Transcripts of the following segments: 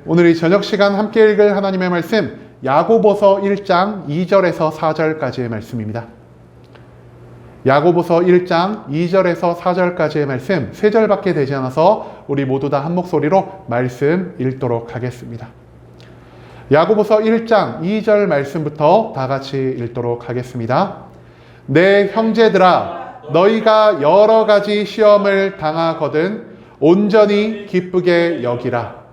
오늘 이 저녁 시간 함께 읽을 하나님의 말씀 야고보서 1장 2절에서 4절까지의 말씀입니다. 야고보서 1장 2절에서 4절까지의 말씀 3절밖에 되지 않아서 우리 모두 다 한 목소리로 말씀 읽도록 하겠습니다. 야고보서 1장 2절 말씀부터 다 같이 읽도록 하겠습니다. 내 형제들아, 너희가 여러 가지 시험을 당하거든 온전히 기쁘게 여기라.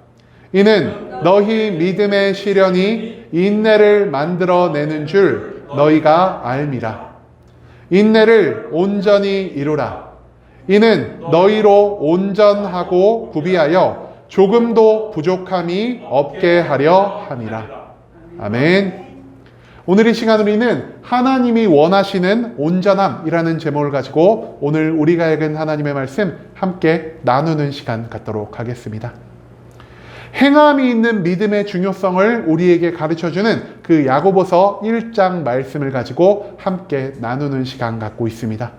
이는 너희 믿음의 시련이 인내를 만들어내는 줄 너희가 알미라. 인내를 온전히 이루라. 이는 너희로 온전하고 구비하여 조금도 부족함이 없게 하려 함이라. 아멘. 오늘 이 시간 우리는 하나님이 원하시는 온전함이라는 제목을 가지고 오늘 우리가 읽은 하나님의 말씀 함께 나누는 시간 갖도록 하겠습니다. 행함이 있는 믿음의 중요성을 우리에게 가르쳐주는 그 야고보서 1장 말씀을 가지고 함께 나누는 시간 갖고 있습니다.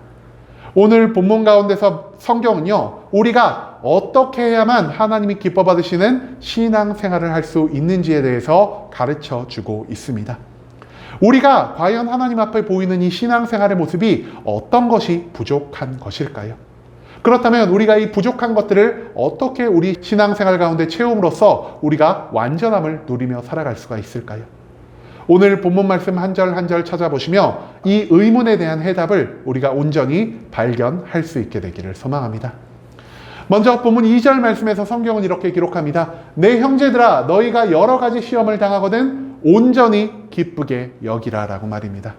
오늘 본문 가운데서 성경은요, 우리가 어떻게 해야만 하나님이 기뻐 받으시는 신앙생활을 할 수 있는지에 대해서 가르쳐주고 있습니다. 우리가 과연 하나님 앞에 보이는 이 신앙생활의 모습이 어떤 것이 부족한 것일까요? 그렇다면 우리가 이 부족한 것들을 어떻게 우리 신앙생활 가운데 채움으로써 우리가 완전함을 누리며 살아갈 수가 있을까요? 오늘 본문 말씀 한 절 한 절 찾아보시며 이 의문에 대한 해답을 우리가 온전히 발견할 수 있게 되기를 소망합니다. 먼저 본문 2절 말씀에서 성경은 이렇게 기록합니다. 내 형제들아, 너희가 여러 가지 시험을 당하거든 온전히 기쁘게 여기라 라고 말입니다.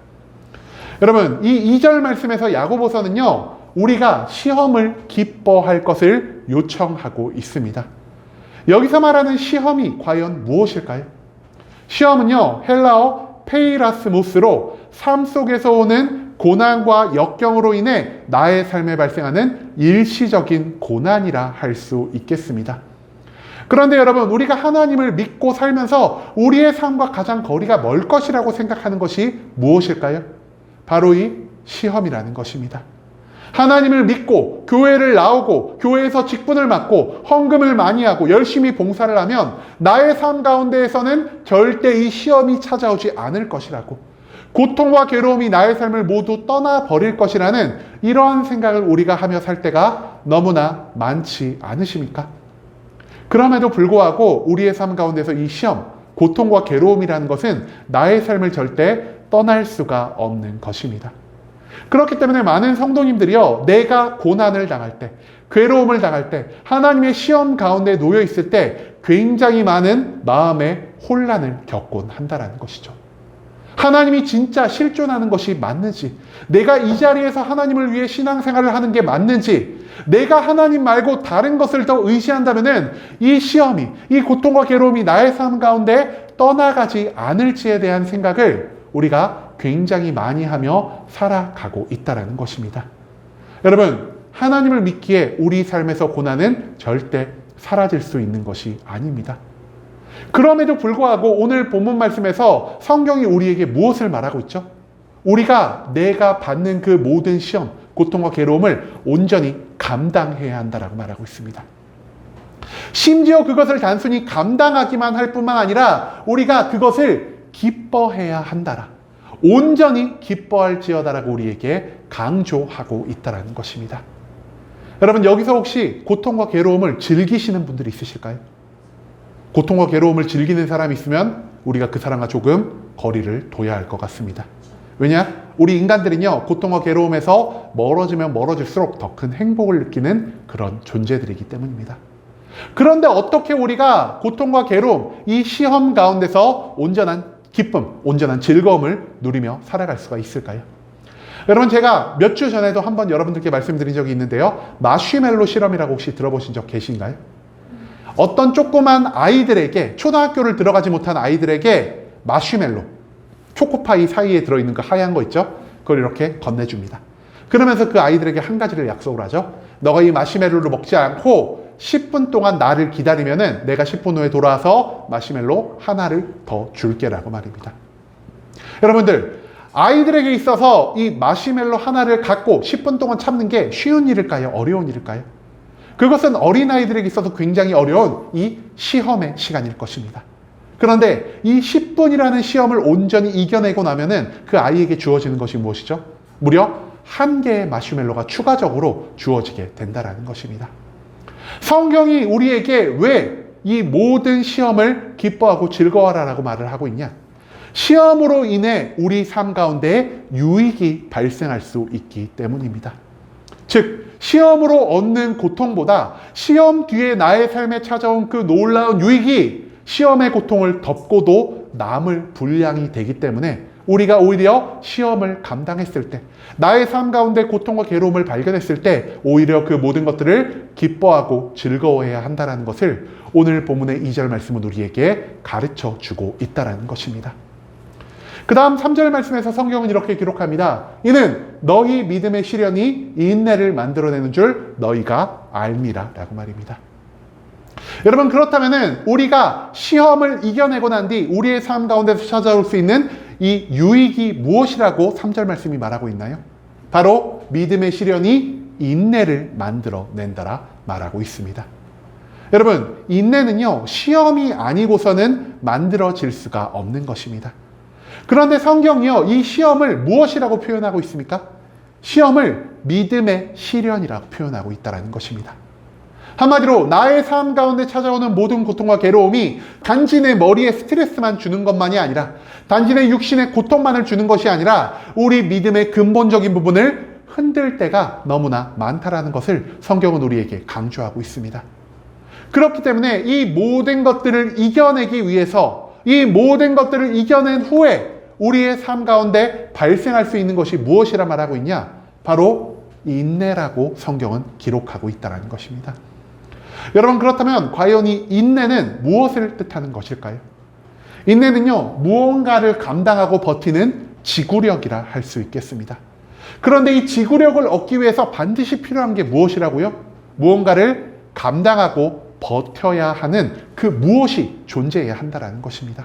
여러분, 이 2절 말씀에서 야고보서는요, 우리가 시험을 기뻐할 것을 요청하고 있습니다. 여기서 말하는 시험이 과연 무엇일까요? 시험은요, 헬라어 페이라스모스로 삶 속에서 오는 고난과 역경으로 인해 나의 삶에 발생하는 일시적인 고난이라 할 수 있겠습니다. 그런데 여러분, 우리가 하나님을 믿고 살면서 우리의 삶과 가장 거리가 멀 것이라고 생각하는 것이 무엇일까요? 바로 이 시험이라는 것입니다. 하나님을 믿고 교회를 나오고 교회에서 직분을 맡고 헌금을 많이 하고 열심히 봉사를 하면 나의 삶 가운데에서는 절대 이 시험이 찾아오지 않을 것이라고, 고통과 괴로움이 나의 삶을 모두 떠나버릴 것이라는 이러한 생각을 우리가 하며 살 때가 너무나 많지 않으십니까? 그럼에도 불구하고 우리의 삶 가운데서 이 시험, 고통과 괴로움이라는 것은 나의 삶을 절대 떠날 수가 없는 것입니다. 그렇기 때문에 많은 성도님들이요, 내가 고난을 당할 때, 괴로움을 당할 때, 하나님의 시험 가운데 놓여 있을 때 굉장히 많은 마음의 혼란을 겪곤 한다는 것이죠. 하나님이 진짜 실존하는 것이 맞는지, 내가 이 자리에서 하나님을 위해 신앙생활을 하는 게 맞는지, 내가 하나님 말고 다른 것을 더 의지한다면은 이 시험이, 이 고통과 괴로움이 나의 삶 가운데 떠나가지 않을지에 대한 생각을 우리가 굉장히 많이 하며 살아가고 있다는 것입니다. 여러분, 하나님을 믿기에 우리 삶에서 고난은 절대 사라질 수 있는 것이 아닙니다. 그럼에도 불구하고 오늘 본문 말씀에서 성경이 우리에게 무엇을 말하고 있죠? 우리가 내가 받는 그 모든 시험, 고통과 괴로움을 온전히 감당해야 한다라고 말하고 있습니다. 심지어 그것을 단순히 감당하기만 할 뿐만 아니라 우리가 그것을 기뻐해야 한다라, 온전히 기뻐할지어다라고 우리에게 강조하고 있다는 것입니다. 여러분, 여기서 혹시 고통과 괴로움을 즐기시는 분들이 있으실까요? 고통과 괴로움을 즐기는 사람이 있으면 우리가 그 사람과 조금 거리를 둬야 할 것 같습니다. 왜냐? 우리 인간들은요, 고통과 괴로움에서 멀어지면 멀어질수록 더 큰 행복을 느끼는 그런 존재들이기 때문입니다. 그런데 어떻게 우리가 고통과 괴로움, 이 시험 가운데서 온전한 기쁨, 온전한 즐거움을 누리며 살아갈 수가 있을까요? 여러분, 제가 몇 주 전에도 한번 여러분들께 말씀드린 적이 있는데요, 마쉬멜로 실험이라고 혹시 들어보신 적 계신가요? 어떤 조그만 아이들에게, 초등학교를 들어가지 못한 아이들에게 마쉬멜로, 초코파이 사이에 들어있는 그 하얀 거 있죠? 그걸 이렇게 건네줍니다. 그러면서 그 아이들에게 한 가지를 약속을 하죠. 너가 이 마시멜로를 먹지 않고 10분 동안 나를 기다리면은 내가 10분 후에 돌아와서 마시멜로 하나를 더 줄게라고 말입니다. 여러분들, 아이들에게 있어서 이 마시멜로 하나를 갖고 10분 동안 참는 게 쉬운 일일까요? 어려운 일일까요? 그것은 어린아이들에게 있어서 굉장히 어려운 이 시험의 시간일 것입니다. 그런데 이 10분이라는 시험을 온전히 이겨내고 나면은 그 아이에게 주어지는 것이 무엇이죠? 무려 1개의 마시멜로가 추가적으로 주어지게 된다는 것입니다. 성경이 우리에게 왜 이 모든 시험을 기뻐하고 즐거워하라고 말을 하고 있냐? 시험으로 인해 우리 삶 가운데 유익이 발생할 수 있기 때문입니다. 즉, 시험으로 얻는 고통보다 시험 뒤에 나의 삶에 찾아온 그 놀라운 유익이 시험의 고통을 덮고도 남을 분량이 되기 때문에 우리가 오히려 시험을 감당했을 때, 나의 삶 가운데 고통과 괴로움을 발견했을 때 오히려 그 모든 것들을 기뻐하고 즐거워해야 한다는 것을 오늘 본문의 2절 말씀은 우리에게 가르쳐 주고 있다는 것입니다. 그 다음 3절 말씀에서 성경은 이렇게 기록합니다. 이는 너희 믿음의 시련이 인내를 만들어내는 줄 너희가 알미라 라고 말입니다. 여러분, 그렇다면 우리가 시험을 이겨내고 난 뒤 우리의 삶 가운데서 찾아올 수 있는 이 유익이 무엇이라고 3절 말씀이 말하고 있나요? 바로 믿음의 시련이 인내를 만들어낸다라 말하고 있습니다. 여러분, 인내는요, 시험이 아니고서는 만들어질 수가 없는 것입니다. 그런데 성경이요, 이 시험을 무엇이라고 표현하고 있습니까? 시험을 믿음의 시련이라고 표현하고 있다는 것입니다. 한마디로 나의 삶 가운데 찾아오는 모든 고통과 괴로움이 단지 내 머리에 스트레스만 주는 것만이 아니라, 단지 내 육신의 고통만을 주는 것이 아니라 우리 믿음의 근본적인 부분을 흔들 때가 너무나 많다라는 것을 성경은 우리에게 강조하고 있습니다. 그렇기 때문에 이 모든 것들을 이겨내기 위해서, 이 모든 것들을 이겨낸 후에 우리의 삶 가운데 발생할 수 있는 것이 무엇이라 말하고 있냐? 바로 인내라고 성경은 기록하고 있다는 것입니다. 여러분, 그렇다면 과연 이 인내는 무엇을 뜻하는 것일까요? 인내는요, 무언가를 감당하고 버티는 지구력이라 할 수 있겠습니다. 그런데 이 지구력을 얻기 위해서 반드시 필요한 게 무엇이라고요? 무언가를 감당하고 버텨야 하는 그 무엇이 존재해야 한다는 것입니다.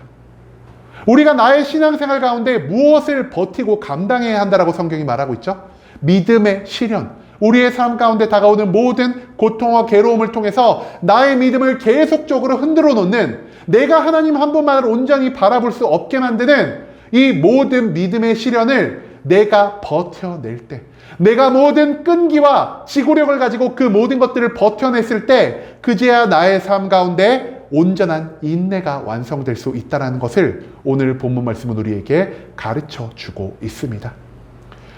우리가 나의 신앙생활 가운데 무엇을 버티고 감당해야 한다라고 성경이 말하고 있죠? 믿음의 시련, 우리의 삶 가운데 다가오는 모든 고통과 괴로움을 통해서 나의 믿음을 계속적으로 흔들어 놓는, 내가 하나님 한 분만을 온전히 바라볼 수 없게 만드는 이 모든 믿음의 시련을 내가 버텨낼 때, 내가 모든 끈기와 지구력을 가지고 그 모든 것들을 버텨냈을 때 그제야 나의 삶 가운데 온전한 인내가 완성될 수 있다는 것을 오늘 본문 말씀은 우리에게 가르쳐 주고 있습니다.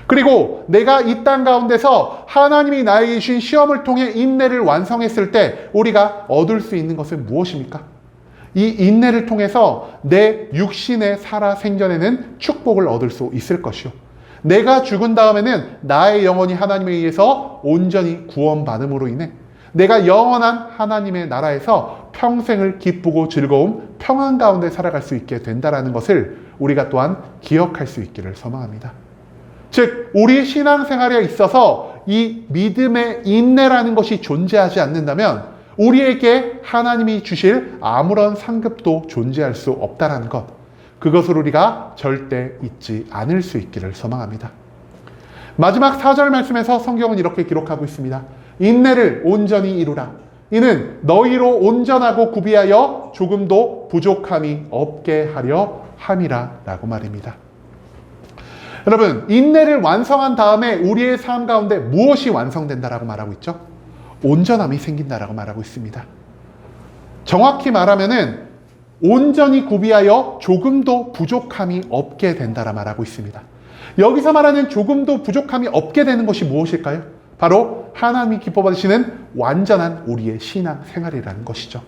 그리고 내가 이 땅 가운데서 하나님이 나에게 주신 시험을 통해 인내를 완성했을 때 우리가 얻을 수 있는 것은 무엇입니까? 이 인내를 통해서 내 육신의 살아 생전에는 축복을 얻을 수 있을 것이요, 내가 죽은 다음에는 나의 영혼이 하나님에 의해서 온전히 구원받음으로 인해 내가 영원한 하나님의 나라에서 평생을 기쁘고 즐거움, 평안 가운데 살아갈 수 있게 된다는 것을 우리가 또한 기억할 수 있기를 소망합니다. 즉, 우리 신앙생활에 있어서 이 믿음의 인내라는 것이 존재하지 않는다면 우리에게 하나님이 주실 아무런 상급도 존재할 수 없다는 것, 그것을 우리가 절대 잊지 않을 수 있기를 소망합니다. 마지막 4절 말씀에서 성경은 이렇게 기록하고 있습니다. 인내를 온전히 이루라. 이는 너희로 온전하고 구비하여 조금도 부족함이 없게 하려 함이라 라고 말입니다. 여러분, 인내를 완성한 다음에 우리의 삶 가운데 무엇이 완성된다라고 말하고 있죠? 온전함이 생긴다라고 말하고 있습니다. 정확히 말하면은 온전히 구비하여 조금도 부족함이 없게 된다라 말하고 있습니다. 여기서 말하는 조금도 부족함이 없게 되는 것이 무엇일까요? 바로 하나님이 기뻐 받으시는 완전한 우리의 신앙 생활이라는 것이죠.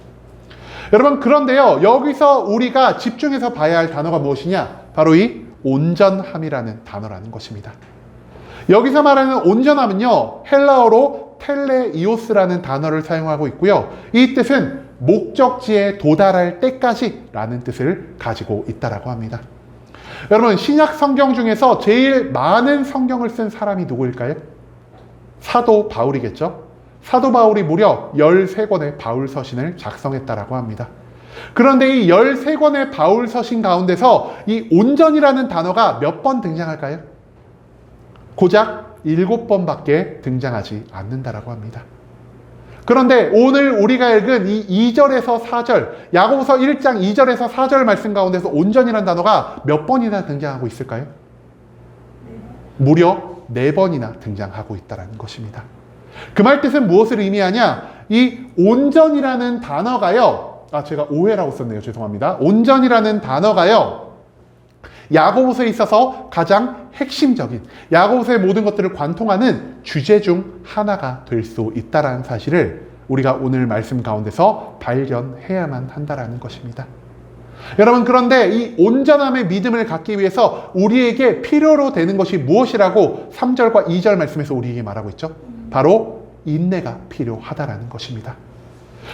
여러분, 그런데요, 여기서 우리가 집중해서 봐야 할 단어가 무엇이냐? 바로 이 온전함이라는 단어라는 것입니다. 여기서 말하는 온전함은요, 헬라어로 텔레이오스라는 단어를 사용하고 있고요, 이 뜻은 목적지에 도달할 때까지 라는 뜻을 가지고 있다라고 합니다. 여러분, 신약 성경 중에서 제일 많은 성경을 쓴 사람이 누구일까요? 사도 바울이겠죠. 사도 바울이 무려 13권의 바울 서신을 작성했다라고 합니다. 그런데 이 13권의 바울 서신 가운데서 이 온전이라는 단어가 몇 번 등장할까요? 고작 7번밖에 등장하지 않는다라고 합니다. 그런데 오늘 우리가 읽은 이 2절에서 4절, 야고보서 1장 2절에서 4절 말씀 가운데서 온전이라는 단어가 몇 번이나 등장하고 있을까요? 무려 4번이나 등장하고 있다는 것입니다. 그 말 뜻은 무엇을 의미하냐? 이 온전이라는 단어가요. 제가 오해라고 썼네요. 죄송합니다. 온전이라는 단어가요. 야고보서에 있어서 가장 핵심적인, 야고보서의 모든 것들을 관통하는 주제 중 하나가 될 수 있다는 사실을 우리가 오늘 말씀 가운데서 발견해야만 한다는 것입니다. 여러분, 그런데 이 온전함의 믿음을 갖기 위해서 우리에게 필요로 되는 것이 무엇이라고 3절과 2절 말씀에서 우리에게 말하고 있죠? 바로 인내가 필요하다라는 것입니다.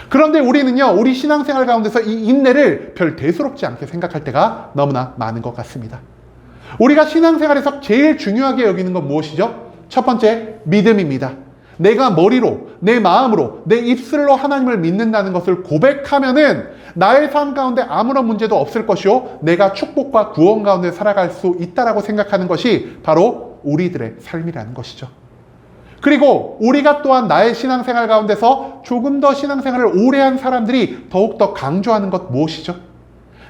그런데 우리는요, 우리 신앙생활 가운데서 이 인내를 별 대수롭지 않게 생각할 때가 너무나 많은 것 같습니다. 우리가 신앙생활에서 제일 중요하게 여기는 건 무엇이죠? 첫 번째, 믿음입니다. 내가 머리로, 내 마음으로, 내 입술로 하나님을 믿는다는 것을 고백하면은 나의 삶 가운데 아무런 문제도 없을 것이요, 내가 축복과 구원 가운데 살아갈 수 있다라고 생각하는 것이 바로 우리들의 삶이라는 것이죠. 그리고 우리가 또한 나의 신앙생활 가운데서 조금 더 신앙생활을 오래 한 사람들이 더욱더 강조하는 것 무엇이죠?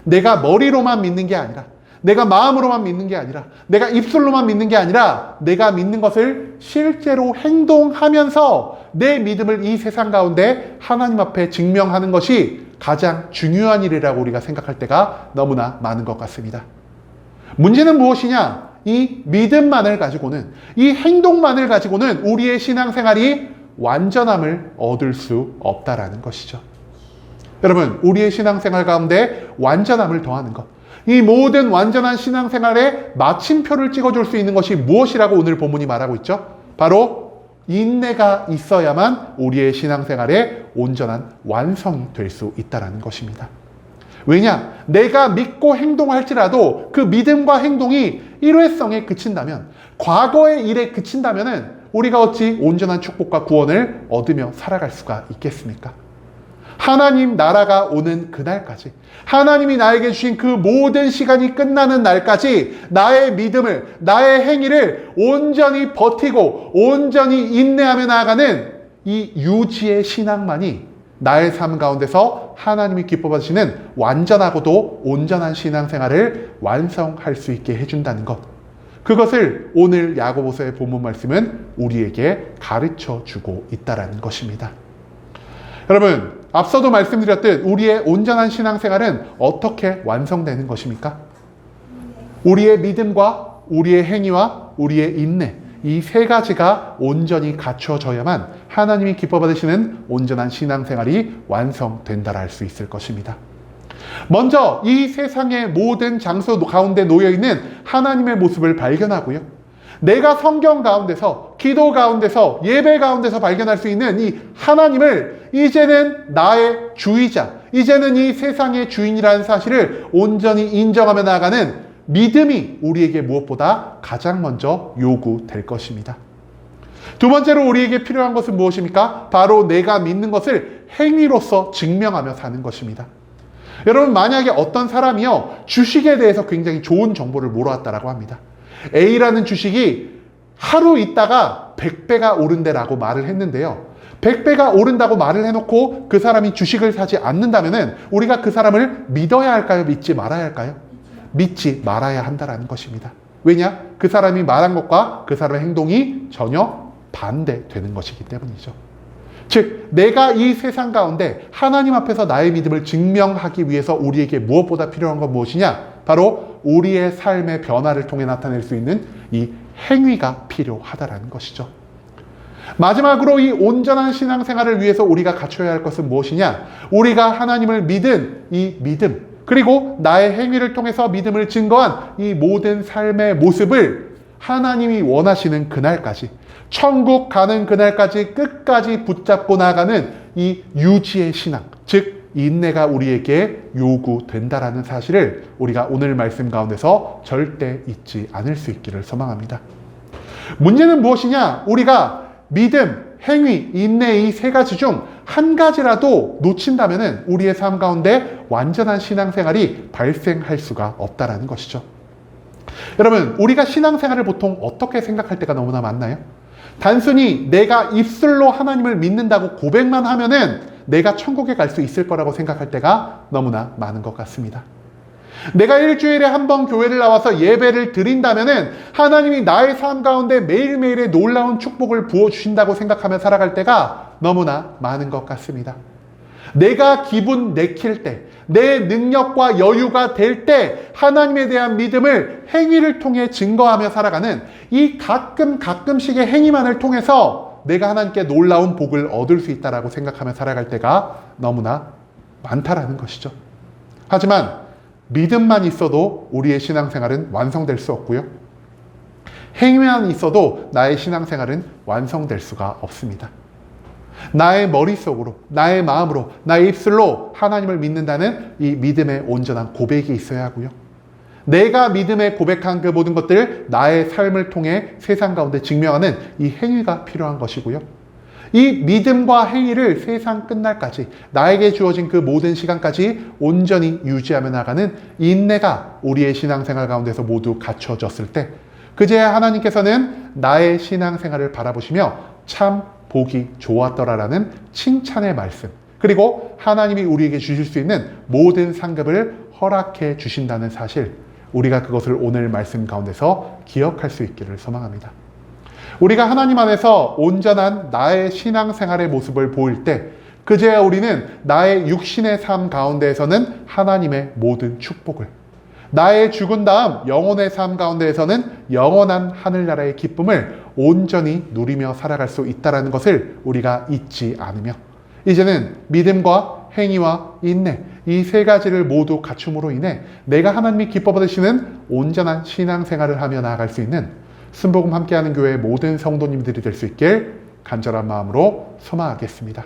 내가 머리로만 믿는 게 아니라, 내가 마음으로만 믿는 게 아니라, 내가 입술로만 믿는 게 아니라, 내가 믿는 것을 실제로 행동하면서 내 믿음을 이 세상 가운데 하나님 앞에 증명하는 것이 가장 중요한 일이라고 우리가 생각할 때가 너무나 많은 것 같습니다. 문제는 무엇이냐? 이 믿음만을 가지고는, 이 행동만을 가지고는 우리의 신앙생활이 완전함을 얻을 수 없다라는 것이죠. 여러분, 우리의 신앙생활 가운데 완전함을 더하는 것, 이 모든 완전한 신앙생활에 마침표를 찍어줄 수 있는 것이 무엇이라고 오늘 본문이 말하고 있죠? 바로 인내가 있어야만 우리의 신앙생활에 온전한 완성이 될 수 있다는 것입니다. 왜냐? 내가 믿고 행동할지라도 그 믿음과 행동이 일회성에 그친다면, 과거의 일에 그친다면 우리가 어찌 온전한 축복과 구원을 얻으며 살아갈 수가 있겠습니까? 하나님 나라가 오는 그날까지, 하나님이 나에게 주신 그 모든 시간이 끝나는 날까지 나의 믿음을, 나의 행위를 온전히 버티고 온전히 인내하며 나아가는 이 유지의 신앙만이 나의 삶 가운데서 하나님이 기뻐하시는 완전하고도 온전한 신앙생활을 완성할 수 있게 해준다는 것, 그것을 오늘 야고보서의 본문 말씀은 우리에게 가르쳐주고 있다는 것입니다. 여러분, 앞서도 말씀드렸듯 우리의 온전한 신앙생활은 어떻게 완성되는 것입니까? 우리의 믿음과 우리의 행위와 우리의 인내, 이 세 가지가 온전히 갖춰져야만 하나님이 기뻐받으시는 온전한 신앙생활이 완성된다라 할 수 있을 것입니다. 먼저 이 세상의 모든 장소 가운데 놓여있는 하나님의 모습을 발견하고요, 내가 성경 가운데서, 기도 가운데서, 예배 가운데서 발견할 수 있는 이 하나님을 이제는 나의 주이자, 이제는 이 세상의 주인이라는 사실을 온전히 인정하며 나아가는 믿음이 우리에게 무엇보다 가장 먼저 요구될 것입니다. 두 번째로 우리에게 필요한 것은 무엇입니까? 바로 내가 믿는 것을 행위로서 증명하며 사는 것입니다. 여러분, 만약에 어떤 사람이요, 주식에 대해서 굉장히 좋은 정보를 몰아왔다라고 합니다. A라는 주식이 하루 있다가 100배가 오른다라고 말을 했는데요, 100배가 오른다고 말을 해놓고 그 사람이 주식을 사지 않는다면 우리가 그 사람을 믿어야 할까요? 믿지 말아야 할까요? 믿지 말아야 한다는 것입니다. 왜냐? 그 사람이 말한 것과 그 사람의 행동이 전혀 반대되는 것이기 때문이죠. 즉, 내가 이 세상 가운데 하나님 앞에서 나의 믿음을 증명하기 위해서 우리에게 무엇보다 필요한 건 무엇이냐? 바로 우리의 삶의 변화를 통해 나타낼 수 있는 이 행위가 필요하다는 것이죠. 마지막으로 이 온전한 신앙생활을 위해서 우리가 갖춰야 할 것은 무엇이냐? 우리가 하나님을 믿은 이 믿음, 그리고 나의 행위를 통해서 믿음을 증거한 이 모든 삶의 모습을 하나님이 원하시는 그날까지, 천국 가는 그날까지 끝까지 붙잡고 나가는 이 유지의 신앙, 즉 인내가 우리에게 요구된다라는 사실을 우리가 오늘 말씀 가운데서 절대 잊지 않을 수 있기를 소망합니다. 문제는 무엇이냐? 우리가 믿음, 행위, 인내 이 세 가지 중 한 가지라도 놓친다면 우리의 삶 가운데 완전한 신앙생활이 발생할 수가 없다라는 것이죠. 여러분, 우리가 신앙생활을 보통 어떻게 생각할 때가 너무나 많나요? 단순히 내가 입술로 하나님을 믿는다고 고백만 하면은 내가 천국에 갈 수 있을 거라고 생각할 때가 너무나 많은 것 같습니다. 내가 일주일에 한 번 교회를 나와서 예배를 드린다면은 하나님이 나의 삶 가운데 매일매일의 놀라운 축복을 부어주신다고 생각하며 살아갈 때가 너무나 많은 것 같습니다. 내가 기분 내킬 때, 내 능력과 여유가 될 때 하나님에 대한 믿음을 행위를 통해 증거하며 살아가는 이 가끔씩의 행위만을 통해서 내가 하나님께 놀라운 복을 얻을 수 있다라고 생각하며 살아갈 때가 너무나 많다라는 것이죠. 하지만 믿음만 있어도 우리의 신앙생활은 완성될 수 없고요. 행위만 있어도 나의 신앙생활은 완성될 수가 없습니다. 나의 머릿속으로, 나의 마음으로, 나의 입술로 하나님을 믿는다는 이 믿음의 온전한 고백이 있어야 하고요. 내가 믿음에 고백한 그 모든 것들 나의 삶을 통해 세상 가운데 증명하는 이 행위가 필요한 것이고요. 이 믿음과 행위를 세상 끝날까지 나에게 주어진 그 모든 시간까지 온전히 유지하며 나가는 인내가 우리의 신앙생활 가운데서 모두 갖춰졌을 때 그제야 하나님께서는 나의 신앙생활을 바라보시며 참 복이 좋았더라라는 칭찬의 말씀, 그리고 하나님이 우리에게 주실 수 있는 모든 상급을 허락해 주신다는 사실, 우리가 그것을 오늘 말씀 가운데서 기억할 수 있기를 소망합니다. 우리가 하나님 안에서 온전한 나의 신앙생활의 모습을 보일 때 그제야 우리는 나의 육신의 삶 가운데에서는 하나님의 모든 축복을, 나의 죽은 다음 영혼의 삶 가운데에서는 영원한 하늘나라의 기쁨을 온전히 누리며 살아갈 수 있다는 것을 우리가 잊지 않으며 이제는 믿음과 행위와 인내, 이 세 가지를 모두 갖춤으로 인해 내가 하나님이 기뻐 받으시는 온전한 신앙생활을 하며 나아갈 수 있는 순복음 함께하는 교회의 모든 성도님들이 될 수 있길 간절한 마음으로 소망하겠습니다.